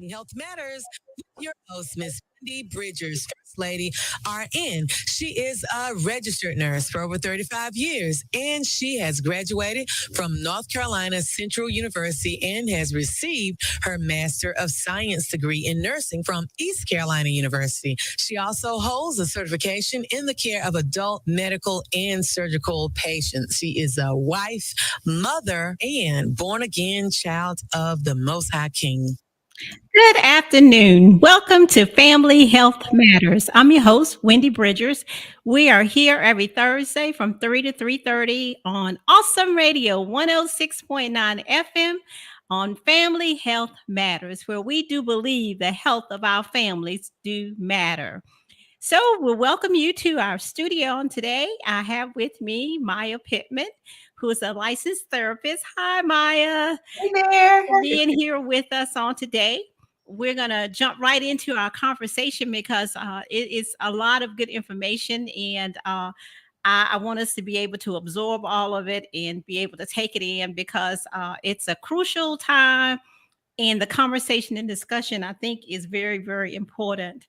Health Matters with your host, Miss Wendy Bridgers, First Lady RN. She is a registered nurse for over 35 years, and she has graduated from North Carolina Central University and has received her Master of Science degree in nursing from East Carolina University. She also holds a certification in the care of adult medical and surgical patients. She is a wife, mother, and born again child of the Most High King. Good afternoon. Welcome to Family Health Matters. I'm your host, Wendy Bridgers. We are here every Thursday from 3 to 3:30 on Awesome Radio 106.9 FM on Family Health Matters, where we do believe the health of our families do matter. So we'll welcome you to our studio on today. I have with me Maya Pittman, who is a licensed therapist. Hi, Maya. Hey there. Being here with us on today. We're going to jump right into our conversation because it is a lot of good information, and I want us to be able to absorb all of it and be able to take it in because it's a crucial time, and the conversation and discussion, I think, is very, very important.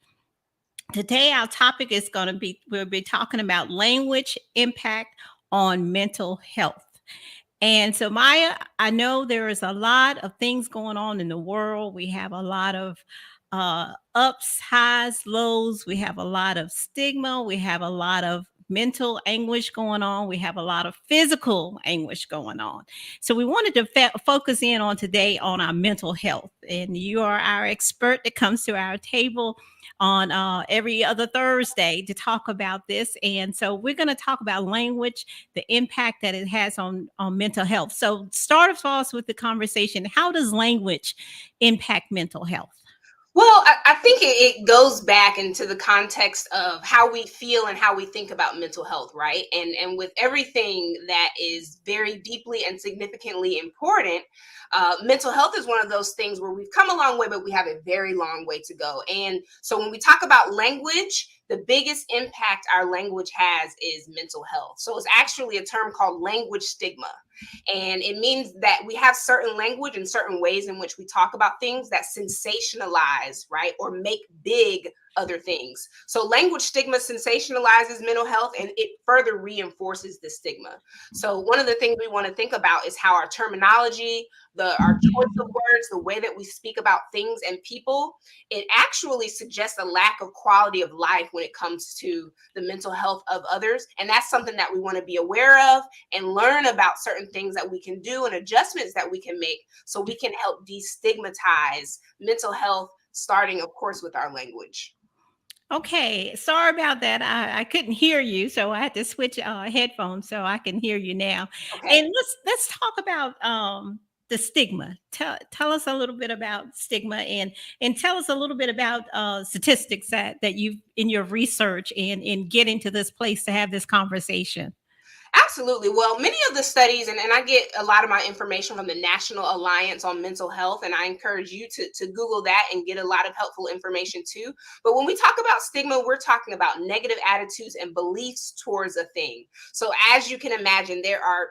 Today, our topic is going to be, we'll be talking about language impact on mental health. And so, Maya, I know there is a lot of things going on in the world. We have a lot of ups, highs, lows. We have a lot of stigma. We have a lot of mental anguish going on. We have a lot of physical anguish going on. So we wanted to focus in on today on our mental health. And you are our expert that comes to our table on every other Thursday to talk about this. And so we're going to talk about language, the impact that it has on mental health. So start us off with the conversation. How does language impact mental health? Well, I think it goes back into the context of how we feel and how we think about mental health, right? And with everything that is very deeply and significantly important, mental health is one of those things where we've come a long way, but we have a very long way to go. And so when we talk about language, the biggest impact our language has is mental health. So it's actually a term called language stigma. And it means that we have certain language and certain ways in which we talk about things that sensationalize, right, or make big other things. So language stigma sensationalizes mental health and it further reinforces the stigma. So one of the things we want to think about is how our terminology, our choice of words, the way that we speak about things and people, it actually suggests a lack of quality of life when it comes to the mental health of others. And that's something that we want to be aware of and learn about certain things that we can do and adjustments that we can make so we can help destigmatize mental health, starting, of course, with our language. Okay, sorry about that. I couldn't hear you, so I had to switch headphones so I can hear you now. Okay. And let's talk about the stigma. Tell us a little bit about stigma and tell us a little bit about statistics that you in your research and in getting to this place to have this conversation. Absolutely. Well, many of the studies, and I get a lot of my information from the National Alliance on Mental Health, and I encourage you to Google that and get a lot of helpful information too. But when we talk about stigma, we're talking about negative attitudes and beliefs towards a thing. So as you can imagine, there are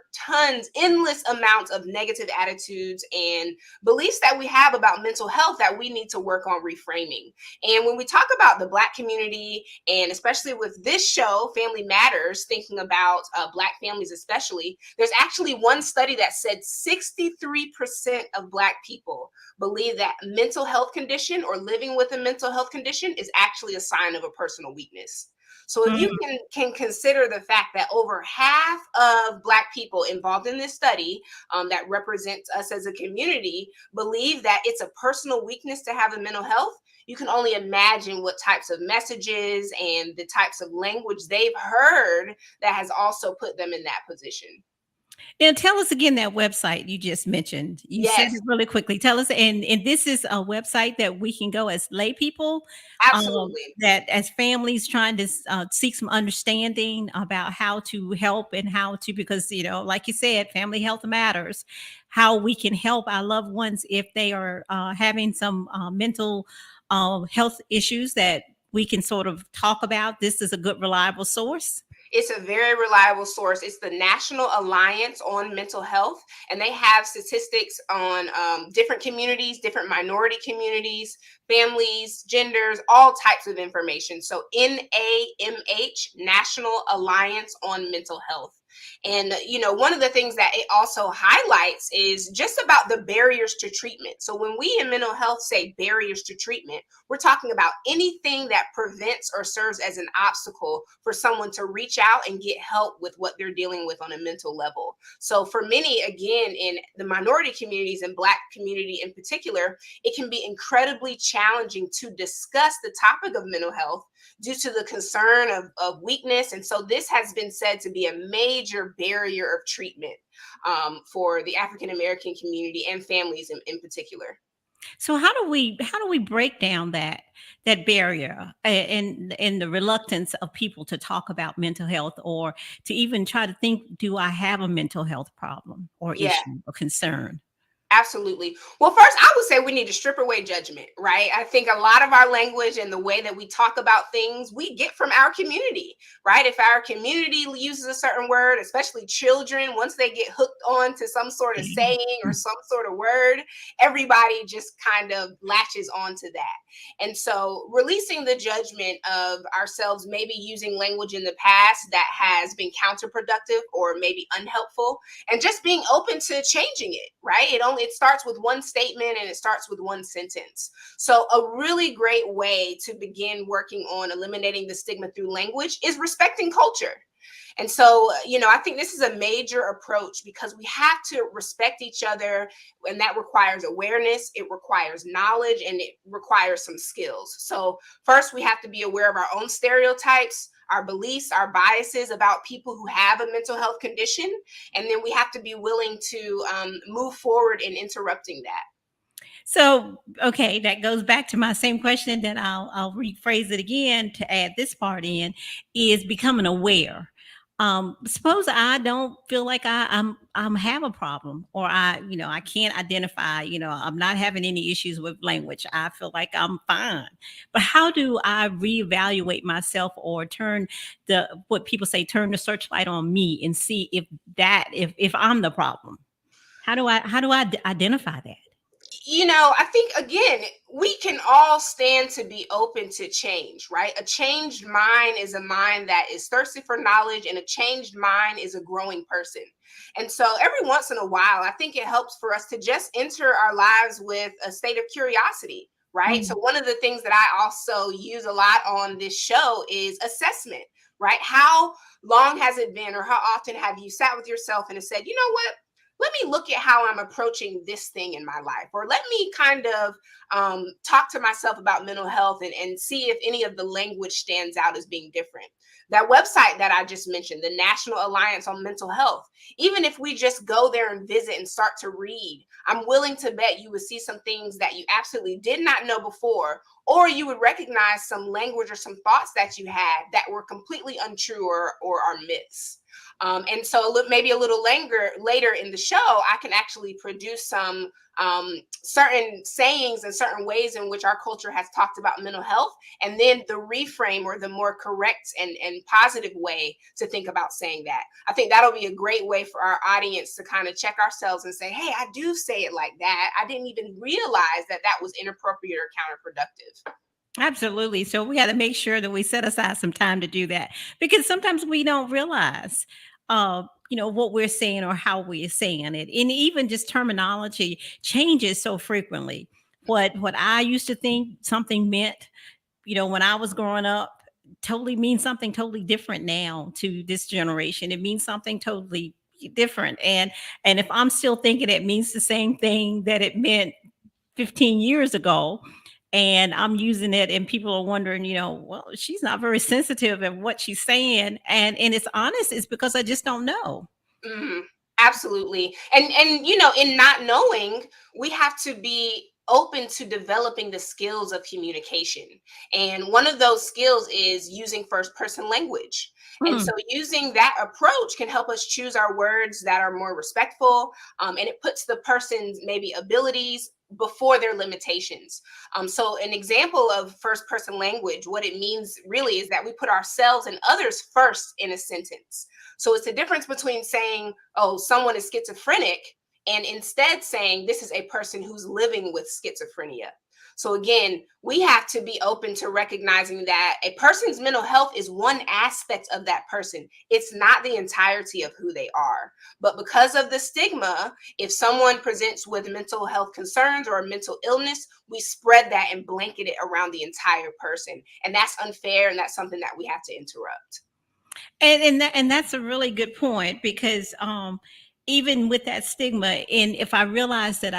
endless amounts of negative attitudes and beliefs that we have about mental health that we need to work on reframing. And when we talk about the Black community, and especially with this show, Family Matters, thinking about Black families especially, there's actually one study that said 63% of Black people believe that mental health condition or living with a mental health condition is actually a sign of a personal weakness. So if you can consider the fact that over half of Black people involved in this study that represents us as a community believe that it's a personal weakness to have a mental health, you can only imagine what types of messages and the types of language they've heard that has also put them in that position. Now, tell us again that website you just mentioned. You said Yes, it really quickly. Tell us, and this is a website that we can go as lay people, absolutely. that as families trying to seek some understanding about how to help and how to, because, you know, like you said, family health matters, how we can help our loved ones if they are having some mental health issues that we can sort of talk about. This is a good, reliable source. It's a very reliable source. It's the National Alliance on Mental Health, and they have statistics on different communities, different minority communities, families, genders, all types of information. So NAMH, National Alliance on Mental Health. And, one of the things that it also highlights is just about the barriers to treatment. So when we in mental health say barriers to treatment, we're talking about anything that prevents or serves as an obstacle for someone to reach out and get help with what they're dealing with on a mental level. So for many, again, in the minority communities and Black community in particular, it can be incredibly challenging to discuss the topic of mental health due to the concern of weakness. And so this has been said to be a major barrier of treatment for the African American community and families in particular. So how do we break down that barrier and the reluctance of people to talk about mental health or to even try to think, do I have a mental health problem or Yeah. issue or concern? Absolutely. Well, first, I would say we need to strip away judgment, right? I think a lot of our language and the way that we talk about things, we get from our community, right? If our community uses a certain word, especially children, once they get hooked on to some sort of saying or some sort of word, everybody just kind of latches onto that. And so releasing the judgment of ourselves, maybe using language in the past that has been counterproductive or maybe unhelpful, and just being open to changing it, right? It starts with one statement and it starts with one sentence. So a really great way to begin working on eliminating the stigma through language is respecting culture. And so, I think this is a major approach because we have to respect each other, and that requires awareness, it requires knowledge, and it requires some skills. So first, we have to be aware of our own stereotypes, our beliefs, our biases about people who have a mental health condition. And then we have to be willing to move forward in interrupting that. So, okay, that goes back to my same question. Then I'll rephrase it again to add this part in: is becoming aware. Suppose I don't feel like I'm have a problem, or I can't identify. I'm not having any issues with language. I feel like I'm fine. But how do I reevaluate myself or turn what people say, turn the searchlight on me and see if I'm the problem? How do I identify that? I think, again, we can all stand to be open to change, right? A changed mind is a mind that is thirsty for knowledge, and a changed mind is a growing person. And so every once in a while, I think it helps for us to just enter our lives with a state of curiosity, right? So one of the things that I also use a lot on this show is assessment, right? How long has it been, or how often have you sat with yourself and have said, you know what? Let me look at how I'm approaching this thing in my life, or let me kind of talk to myself about mental health and see if any of the language stands out as being different. That website that I just mentioned, the National Alliance on Mental Health, even if we just go there and visit and start to read, I'm willing to bet you would see some things that you absolutely did not know before, or you would recognize some language or some thoughts that you had that were completely untrue or are myths. And so maybe a little later in the show, I can actually produce some certain sayings and certain ways in which our culture has talked about mental health, and then the reframe or the more correct and positive way to think about saying that. I think that'll be a great way for our audience to kind of check ourselves and say, hey, I do say it like that. I didn't even realize that was inappropriate or counterproductive. Absolutely. So we got to make sure that we set aside some time to do that, because sometimes we don't realize, what we're saying or how we're saying it, and even just terminology changes so frequently. What I used to think something meant, when I was growing up, totally means something totally different now to this generation. It means something totally different, and if I'm still thinking it means the same thing that it meant 15 years ago, and I'm using it and people are wondering, well, she's not very sensitive at what she's saying. And it's honest, it's because I just don't know. Mhm. Absolutely. And in not knowing, we have to be open to developing the skills of communication. And one of those skills is using first person language. And so Mm. using that approach can help us choose our words that are more respectful. And it puts the person's maybe abilities before their limitations. So an example of first person language, what it means really is that we put ourselves and others first in a sentence. So it's the difference between saying, oh, someone is schizophrenic, and instead saying this is a person who's living with schizophrenia. So again, we have to be open to recognizing that a person's mental health is one aspect of that person. It's not the entirety of who they are. But because of the stigma, if someone presents with mental health concerns or a mental illness, we spread that and blanket it around the entire person. And that's unfair, and that's something that we have to interrupt. And that's a really good point, because even with that stigma, and if I realize that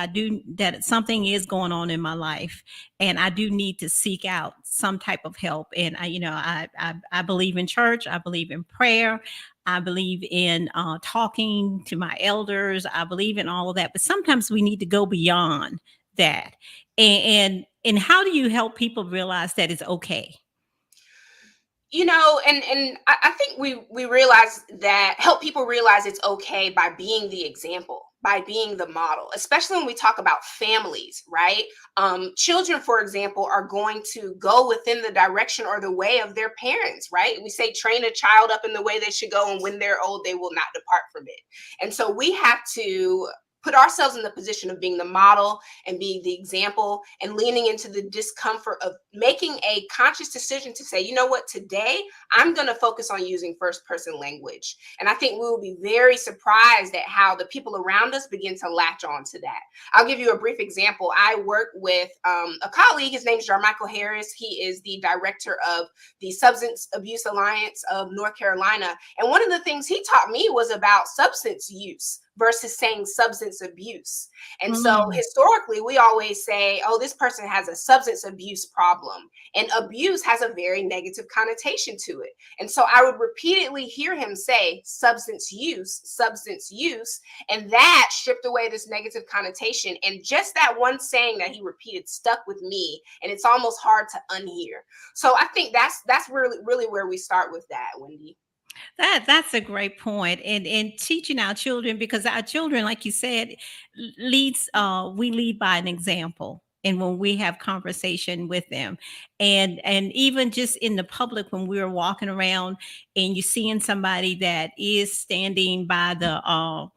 that something is going on in my life, and I do need to seek out some type of help, and I believe in church, I believe in prayer, I believe in talking to my elders, I believe in all of that, but sometimes we need to go beyond that. And how do you help people realize that it's okay? And I think we realize that, help people realize it's okay by being the example, by being the model, especially when we talk about families, right? Children, for example, are going to go within the direction or the way of their parents, right? We say train a child up in the way they should go, and when they're old they will not depart from it. And so we have to put ourselves in the position of being the model and being the example, and leaning into the discomfort of making a conscious decision to say, you know what, today I'm going to focus on using first person language. And I think we will be very surprised at how the people around us begin to latch on to that. I'll give you a brief example. I work with a colleague. His name is Jarmichael Harris. He is the director of the Substance Abuse Alliance of North Carolina. And one of the things he taught me was about substance use versus saying substance abuse. And so historically, we always say, oh, this person has a substance abuse problem. And abuse has a very negative connotation to it. And so I would repeatedly hear him say substance use, substance use. And that stripped away this negative connotation. And just that one saying that he repeated stuck with me. And it's almost hard to unhear. So I think that's really where we start with that, Wendy. That's a great point. And teaching our children, because our children, like you said, leads we lead by an example. And when we have conversation with them, and even just in the public, when we're walking around and you're seeing somebody that is standing by the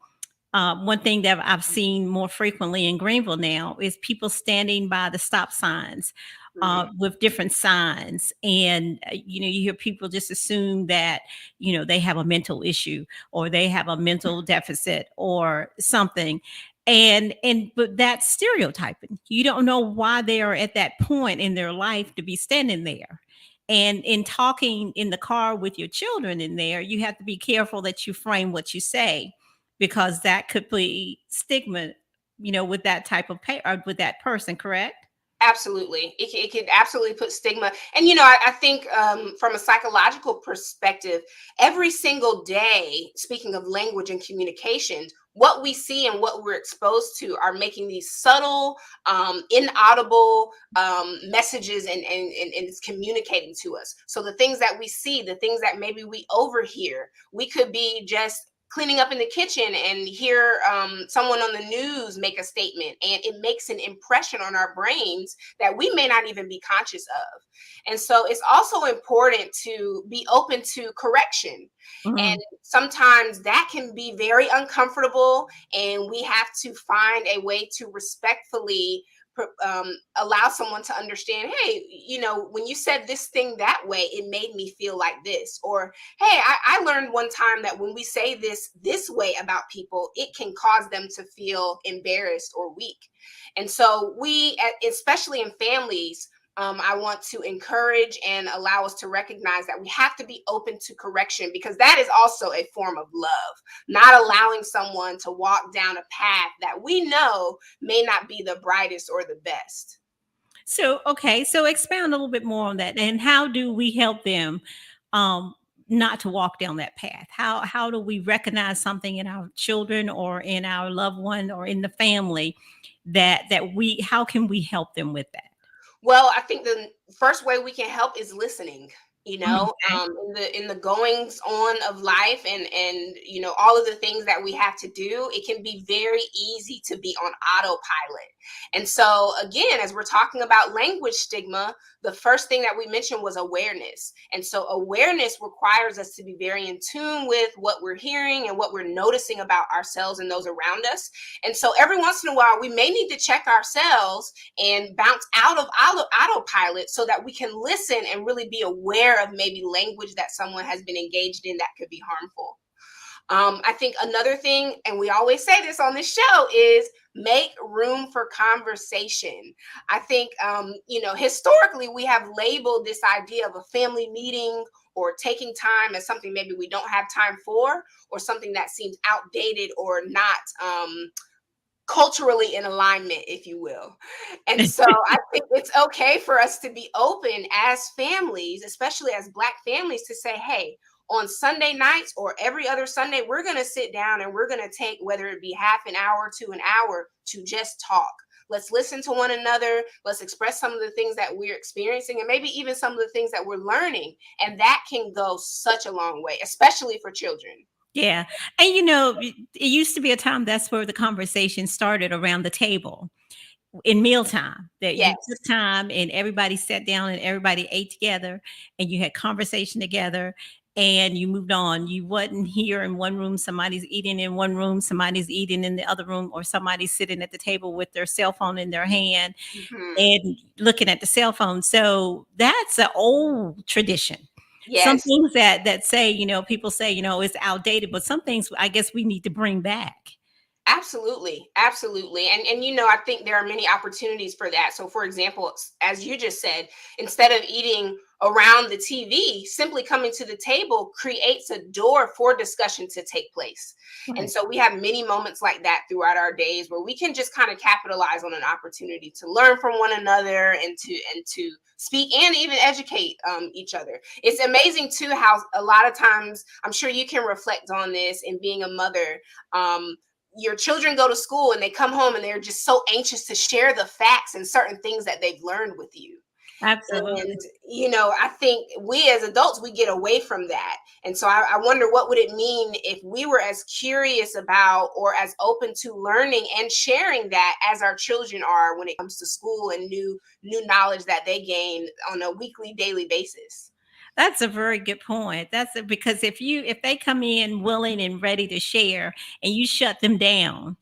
one thing that I've seen more frequently in Greenville now is people standing by the stop signs with different signs. And, you hear people just assume that, they have a mental issue, or they have a mental deficit or something. But that's stereotyping. You don't know why they are at that point in their life to be standing there. And in talking in the car with your children in there, you have to be careful that you frame what you say, because that could be stigma, with that type of or with that person, correct? Absolutely. It could absolutely put stigma. And, I think from a psychological perspective, every single day, speaking of language and communications, what we see and what we're exposed to are making these subtle, inaudible messages, and it's communicating to us. So the things that we see, the things that maybe we overhear, we could be just cleaning up in the kitchen and hear someone on the news make a statement, and it makes an impression on our brains that we may not even be conscious of. And so it's also important to be open to correction. And sometimes that can be very uncomfortable, and we have to find a way to respectfully allow someone to understand, hey, when you said this thing that way, it made me feel like this. Or, hey, I learned one time that when we say this way about people, it can cause them to feel embarrassed or weak. And so we, especially in families, I want to encourage and allow us to recognize that we have to be open to correction, because that is also a form of love, not allowing someone to walk down a path that we know may not be the brightest or the best. So, okay, so expound a little bit more on that. And how do we help them not to walk down that path? How do we recognize something in our children or in our loved one or in the family how can we help them with that? Well, I think the first way we can help is listening. you Mm, know, okay. in the goings on of life, and you know, all of the things that we have to do, it can be very easy to be on autopilot. And so again, as we're talking about language stigma, the first thing that we mentioned was awareness. And so awareness requires us to be very in tune with what we're hearing and what we're noticing about ourselves and those around us. And so every once in a while we may need to check ourselves and bounce out of autopilot so that we can listen and really be aware of maybe language that someone has been engaged in that could be harmful. I think another thing, and we always say this on this show, is make room for conversation. I think, you know, historically, we have labeled this idea of a family meeting or taking time as something maybe we don't have time for, or something that seems outdated or not culturally in alignment, if you will. And so I think it's okay for us to be open as families, especially as Black families, to say, hey, on Sunday nights or every other Sunday, we're going to sit down and we're going to take, whether it be half an hour to an hour, to just talk. Let's listen to one another. Let's express some of the things that we're experiencing and maybe even some of the things that we're learning. And that can go such a long way, especially for children. Yeah. And you know, it used to be a time that's where the conversation started around the table in mealtime, that you took Yes. time and everybody sat down and everybody ate together and you had conversation together and you moved on. You wasn't here in one room, somebody's eating in one room, somebody's eating in the other room, or somebody's sitting at the table with their cell phone in their hand Mhm. and looking at the cell phone. So that's an old tradition. Some Yes. things that say, you know, people say, you know, it's outdated, but some things I guess we need to bring back. Absolutely, absolutely. And you know, I think there are many opportunities for that. So for example, as you just said, instead of eating around the TV, simply coming to the table creates a door for discussion to take place. And Right. so we have many moments like that throughout our days where we can just kind of capitalize on an opportunity to learn from one another and to speak and even educate each other. It's amazing too how a lot of times, I'm sure you can reflect on this in being a mother. Your children go to school and they come home and they're just so anxious to share the facts and certain things that they've learned with you. Absolutely. And you know, I think we as adults, we get away from that. And so I wonder, what would it mean if we were as curious about or as open to learning and sharing that as our children are when it comes to school and new knowledge that they gain on a weekly, daily basis. That's a very good point. Because if they come in willing and ready to share and you shut them down,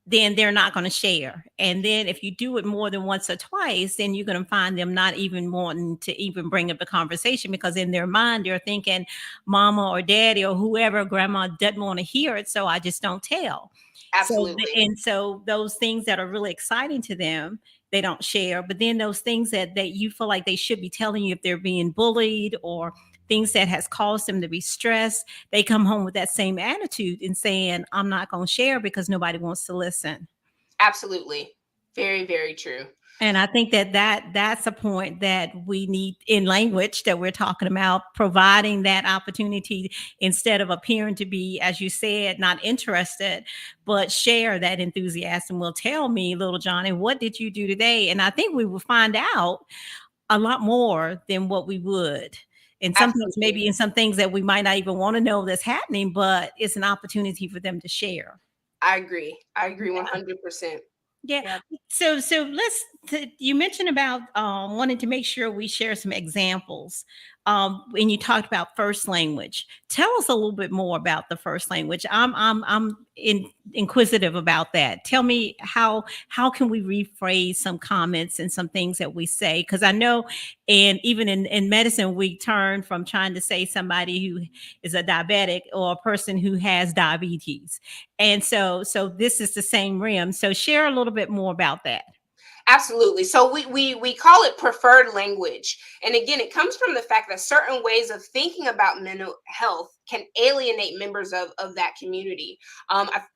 then they're not going to share. And then if you do it more than once or twice, then you're going to find them not even wanting to even bring up the conversation because in their mind they're thinking mama or daddy or whoever, grandma doesn't want to hear it, so I just don't tell. Absolutely. So those things that are really exciting to them, they don't share. But then those things that you feel like they should be telling you if they're being bullied or things that has caused them to be stressed, they come home with that same attitude and saying, I'm not going to share because nobody wants to listen. Absolutely. Very, very true. And I think that's a point that we need in language that we're talking about, providing that opportunity instead of appearing to be, as you said, not interested, but share that enthusiasm. Will tell me, little Johnny, what did you do today? And I think we will find out a lot more than what we would. And sometimes Absolutely. maybe in some things that we might not even want to know that's happening, but it's an opportunity for them to share. I agree. I agree 100%. Yeah. Yeah. So you mentioned about wanting to make sure we share some examples. When you talked about first language, tell us a little bit more about the first language. I'm inquisitive about that. Tell me how can we rephrase some comments and some things that we say? Because I know, and even in medicine, we turn from trying to say somebody who is a diabetic or a person who has diabetes, and so this is the same realm. So share a little bit more about that. Absolutely. So we call it preferred language. And again, it comes from the fact that certain ways of thinking about mental health can alienate members of that community.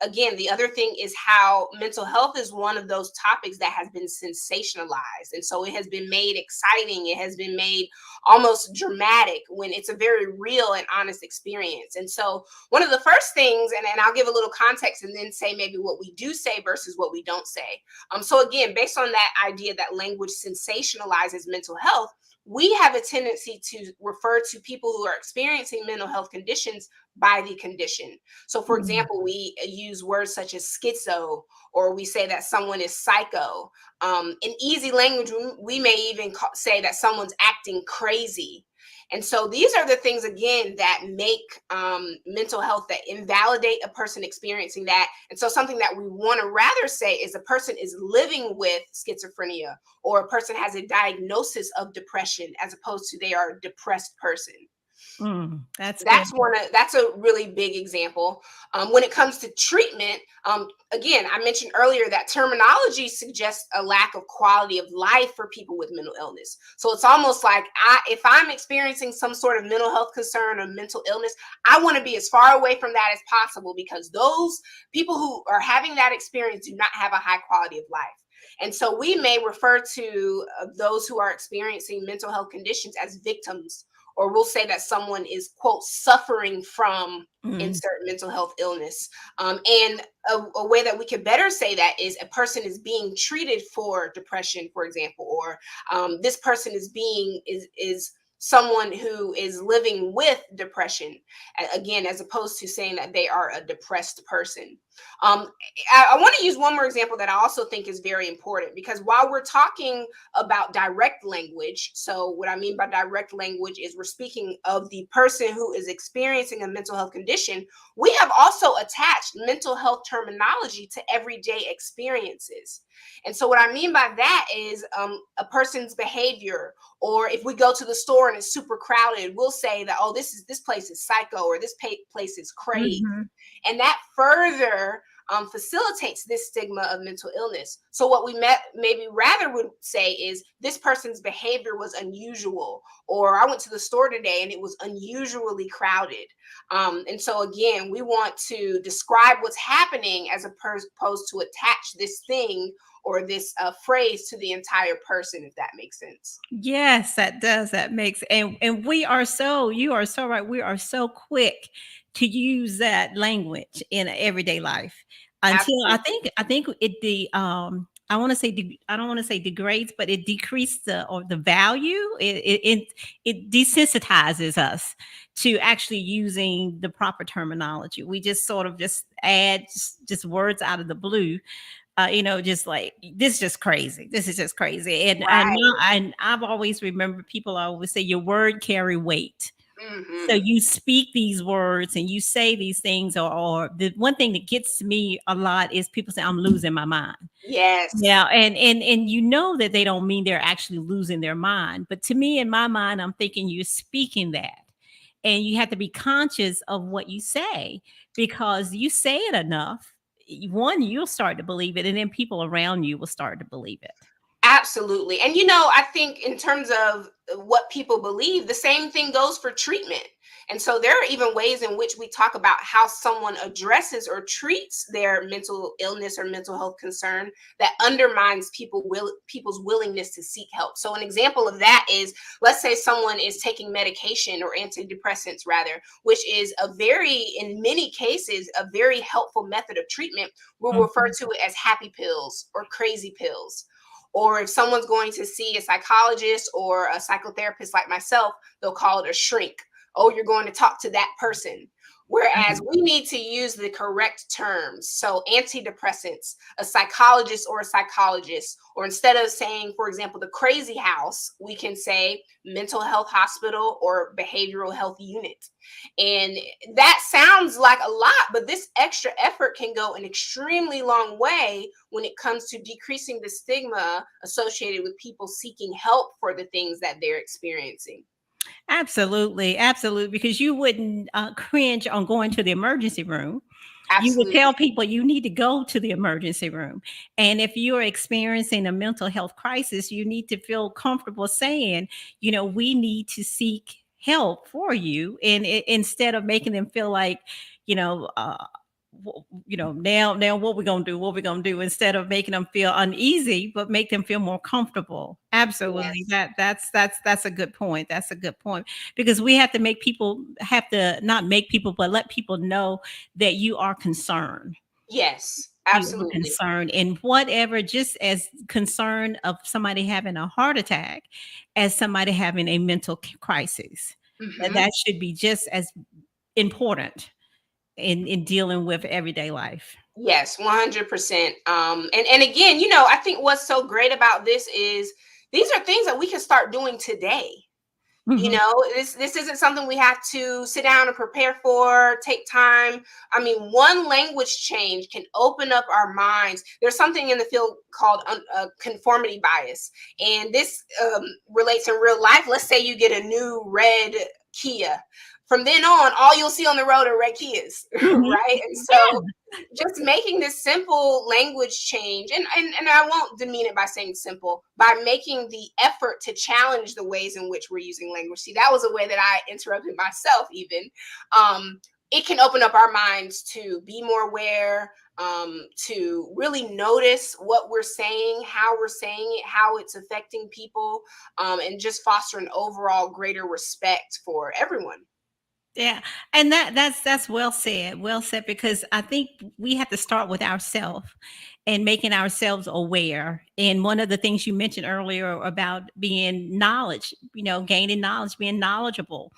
Again, the other thing is how mental health is one of those topics that has been sensationalized. And so it has been made exciting. It has been made almost dramatic when it's a very real and honest experience. And so one of the first things, and I'll give a little context and then say maybe what we do say versus what we don't say. So again, based on that idea that language sensationalizes mental health, we have a tendency to refer to people who are experiencing mental health conditions by the condition. So, for Mm. example, we use words such as schizo, or we say that someone is psycho. In easy language, we may even say that someone's acting crazy. And so these are the things, again, that make mental health, that invalidate a person experiencing that. And so something that we want to rather say is a person is living with schizophrenia, or a person has a diagnosis of depression, as opposed to they are a depressed person. That's good. That's a really big example. When it comes to treatment, again, I mentioned earlier that terminology suggests a lack of quality of life for people with mental illness. So it's almost like, if I'm experiencing some sort of mental health concern or mental illness, I want to be as far away from that as possible, because those people who are having that experience do not have a high quality of life. And so we may refer to those who are experiencing mental health conditions as victims, or we'll say that someone is, quote, suffering from Mm. insert mental health illness. And a way that we could better say that is a person is being treated for depression, for example, or this person is someone who is living with depression, again, as opposed to saying that they are a depressed person. Um, I want to use one more example that I also think is very important, because while we're talking about direct language, so what I mean by direct language is we're speaking of the person who is experiencing a mental health condition, we have also attached mental health terminology to everyday experiences. And so what I mean by that is a person's behavior, or if we go to the store and it's super crowded, we'll say that, oh, this place is psycho, or this place is crazy. Mhm. And that further facilitates this stigma of mental illness. So what we maybe rather would say is, this person's behavior was unusual, or I went to the store today and it was unusually crowded. And so again, we want to describe what's happening as opposed to attach this thing or this phrase to the entire person, if that makes sense. Yes, that does. That makes, and we are so, you are so right. We are so quick to use that language in everyday life until Absolutely. I think it I want to say I don't want to say degrades, but it decreased the value. It desensitizes us to actually using the proper terminology. We just sort of just add just words out of the blue, just like, this is just crazy. This is just crazy. Right. And I've always remembered, people always say your word carry weight. So Hmm. you speak these words and you say these things, or the one thing that gets to me a lot is people say, I'm losing my mind. Yes. Yeah, and you know that they don't mean they're actually losing their mind. But to me, in my mind, I'm thinking you're speaking that. And you have to be conscious of what you say, because you say it enough, one, you'll start to believe it, and then people around you will start to believe it. Absolutely. And I think in terms of what people believe, the same thing goes for treatment. And so there are even ways in which we talk about how someone addresses or treats their mental illness or mental health concern that undermines people's willingness to seek help. So an example of that is, let's say someone is taking medication, or antidepressants rather, which is in many cases, a very helpful method of treatment. We'll refer Mhm. to it as happy pills or crazy pills. Or if someone's going to see a psychologist or a psychotherapist like myself, they'll call it a shrink. Oh, you're going to talk to that person. Whereas we need to use the correct terms. So, antidepressants, a psychologist or a psychologist, or instead of saying, for example, the crazy house, we can say mental health hospital or behavioral health unit. And that sounds like a lot, but this extra effort can go an extremely long way when it comes to decreasing the stigma associated with people seeking help for the things that they're experiencing. Absolutely, absolutely, because you wouldn't cringe on going to the emergency room. You would tell Absolutely. people you need to go to the emergency room. And if you're experiencing a mental health crisis, you need to feel comfortable saying, we need to seek help for you. And instead of making them feel like, you know, uh, now what we're gonna do, instead of making them feel uneasy, but make them feel more comfortable. Absolutely, Yes. that's a good point. That's a good point, because we have to not make people, but let people know that you are concerned. Yes. you are Absolutely. concerned in whatever, just as concern of somebody having a heart attack as somebody having a mental crisis. Hmm. That should be just as important in dealing with everyday life. Yes, 100%. And again, I think what's so great about this is these are things that we can start doing today. Mhm. This isn't something we have to sit down and prepare for, take time. I mean, one language change can open up our minds. There's something in the field called conformity bias, and this relates in real life. Let's say you get a new red Kia. From then on, all you'll see on the road are red Kias, Mhm. right? And so just making this simple language change, and I won't demean it by saying simple, by making the effort to challenge the ways in which we're using language. See, that was a way that I interrupted myself even. It can open up our minds to be more aware, to really notice what we're saying, how we're saying it, how it's affecting people, and just foster an overall greater respect for everyone. Yeah, and that's well said. Well said, because I think we have to start with ourselves and making ourselves aware. And one of the things you mentioned earlier about being knowledge, gaining knowledge, being knowledgeable,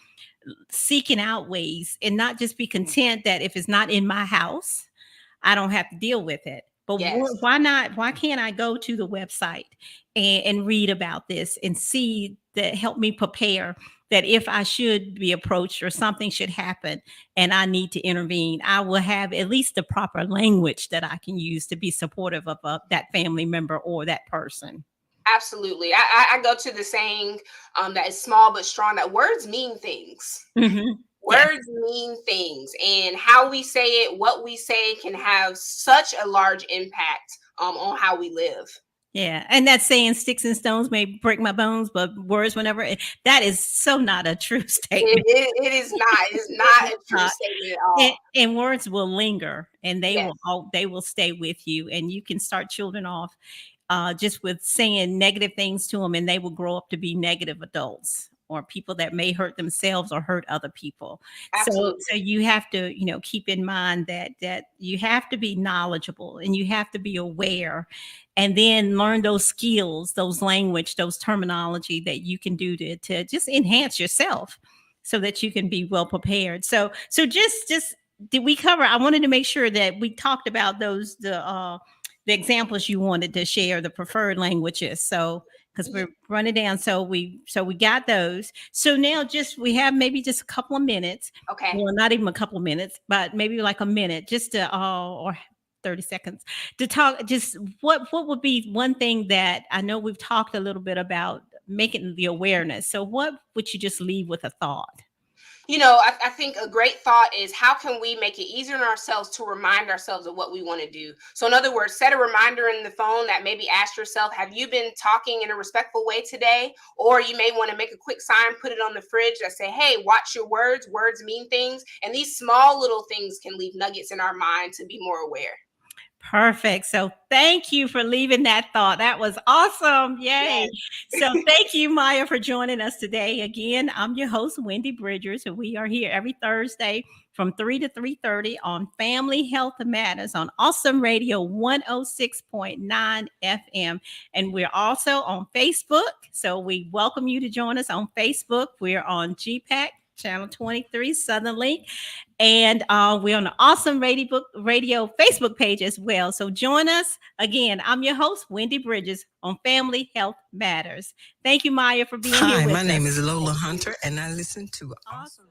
seeking out ways, and not just be content that if it's not in my house, I don't have to deal with it. But Yes, why not? Why can't I go to the website and read about this and see that, help me prepare, that if I should be approached or something should happen and I need to intervene, I will have at least the proper language that I can use to be supportive of that family member or that person. absolutely. I go to the saying that is small but strong, that words mean things. Hmm. Yes. Words mean things, and how we say it, what we say, can have such a large impact on how we live. Yeah, and that saying "sticks and stones may break my bones, but words will never." That is so not a true It, statement. it, it is not. It is It not is a true not. statement at all. And words will linger, and Yes, they will stay with you, and you can start children off just with saying negative things to them, and they will grow up to be negative adults or people that may hurt themselves or hurt other people. absolutely. So you have to, keep in mind that you have to be knowledgeable and you have to be aware, and then learn those skills, those language, those terminology that you can do to just enhance yourself so that you can be well prepared. So just did we cover? I wanted to make sure that we talked about the examples you wanted to share, the preferred languages. So because Ye- we're running down, so we got those. So now just we have maybe just a couple of minutes. Okay. Well, not even a couple of minutes, but maybe like a minute, just to or 30 seconds to talk. Just what would be one thing that I know we've talked a little bit about making the awareness. So what would you just leave with a thought? I think a great thought is, how can we make it easier on ourselves to remind ourselves of what we want to do? So, in other words, set a reminder in the phone that maybe ask yourself, have you been talking in a respectful way today? Or you may want to make a quick sign, put it on the fridge that say, hey, watch your words. Words mean things. And these small little things can leave nuggets in our mind to be more aware. Perfect. So thank you for leaving that thought. That was awesome. Yay. Yes. So thank you, Maya, for joining us today. Again, I'm your host, Wendy Bridgers, and we are here every Thursday from 3 to 3:30 on Family Health Matters on Awesome Radio 106.9 FM. And we're also on Facebook. So we welcome you to join us on Facebook. We're on GPAC Channel 23 Southern Link, and we're on the Awesome Radio Facebook page as well. So join us again. I'm your host, Wendy Bridges, on Family Health Matters. Thank you, Maya, for being here Hi, with my us. name is Lola Hunter, and I listen to Awesome.